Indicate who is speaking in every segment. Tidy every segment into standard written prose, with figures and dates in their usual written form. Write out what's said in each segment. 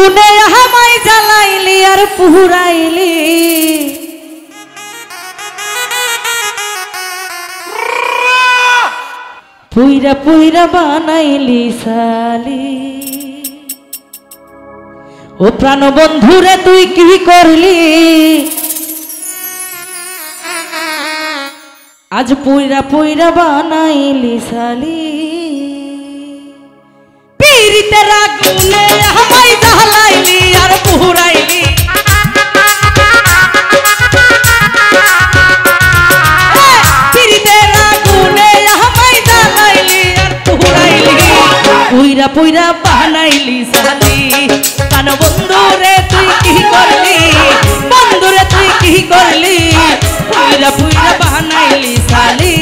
Speaker 1: আগুনে আমায় জ্বালাইলি আর পুরাইলি, পুইরা পুইরা বানাইলি সালি। ও প্রাণ বন্ধুরে তুই কি করলি, আজ পুইরা পুইরা বানাইলি সালি। পীড়িতের আগুনে আমায় জ্বালাইলি আর পুরাইলি, পীড়িতের আগুনে আমায় জ্বালাইলি আর পুরাইলি, পুইরা পুইরা বানাইলি সালি। প্রাণ বন্ধুরে তুই কি করলি, বন্ধুরে তুই কি করলি, পুইরা পুইরা বানাইলি সালি।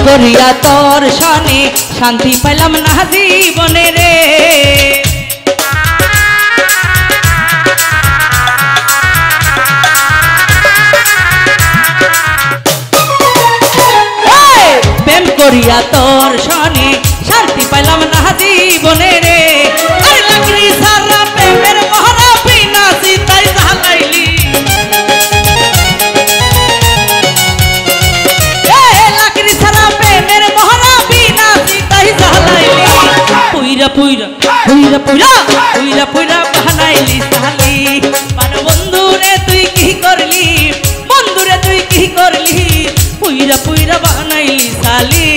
Speaker 1: করিয়া তোর সনে শান্তি পেলাম না জীবনে রে, প্রেম করিয়া তোর সনে শান্তি পেলাম না জীবনে রে। আর লাকড়ি সারা প্রেমের মহরা বিনা সীতাই জ্বালাইলি, পুইরা পুইরা পুইরা পুইরা পুইরা পুইরা বানাইলি সালি। প্রাণ বন্ধুরে তুই কি করলি, বন্ধুরে তুই কি করলি, পুইরা পুইরা বানাইলি সালি।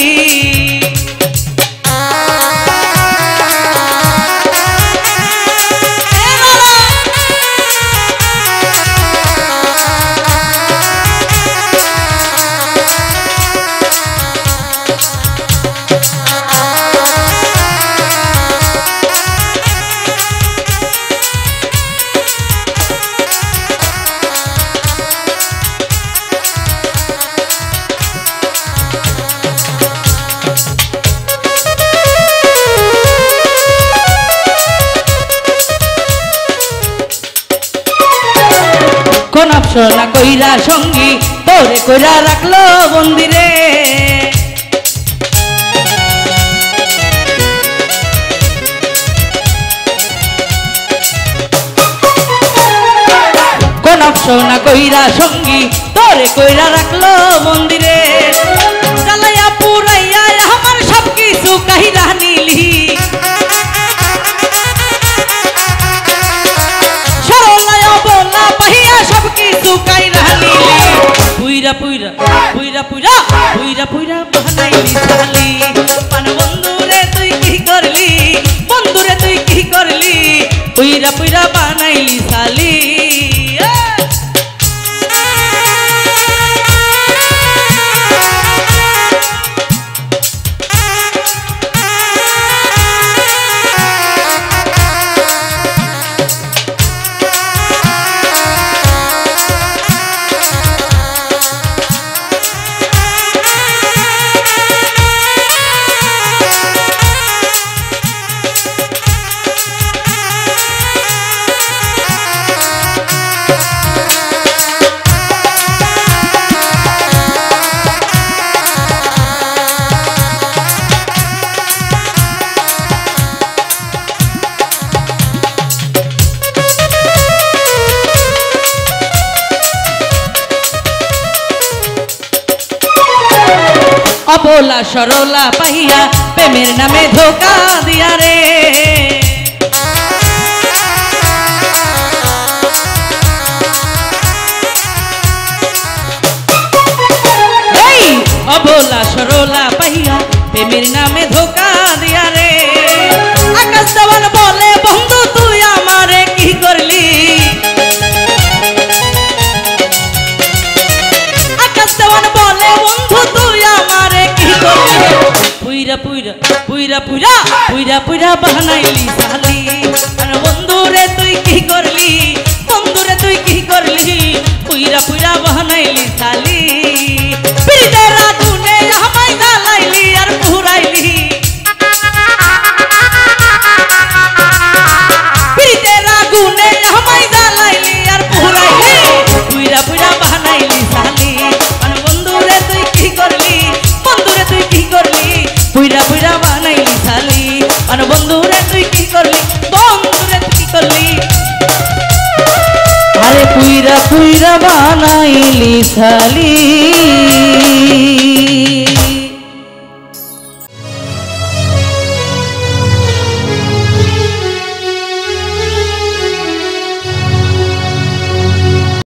Speaker 1: কোন অপশনা কইরা সঙ্গী তোরে কইরা রাখলো বন্দিরে, কোন অপশনা কইরা সঙ্গী তোরে কইরা রাখলো মন্দিরে। জ্বালাইয়া পুরাইয়া আমার সব কিছু কাহিরা নিলি, পুইরা পুইরা পুইরা পুইরা পুইরা পুইরা বানাইলি সালি। প্রাণ বন্ধুরে তুই কি করলি, বন্ধুরে তুই কি করলি, পুইরা পুইরা বানাইলি সালি। অবলা সরলা পাইয়া প্রেমের নামে ধোকা দিয়া রে, অবলা সরলা পাইয়া প্রেমের নামে ধোকা দিয়া রে। আকাশ দেওয়ান বলে বন্ধু তুই আমারে কি করলি, পুইরা পুইরা পুইরা পুইরা পুইরা পুইরা বানাইলি সালি বন্ধুরে তুই কি করলি বন্ধুরে তুই কি করলি পুইরা পুইরা বানাইলি সালি পিরিতের আগুনে আমায় জ্বালাইলি আর পুরাইলি পিরিতের আগুনে আমায় জ্বালাইলি আর পুরাইলি পুইরা পুইরা বানাইলি সালি বন্ধুরে তুই কি করলি বন্ধুরে তুই কি করলি পুইরা পুইরা বানাইলি সালি বন্ধুরে তুই কি করলি বন্ধুরে তুই কি করলি আরে পুইরা পুইরা বানাইলি সালি।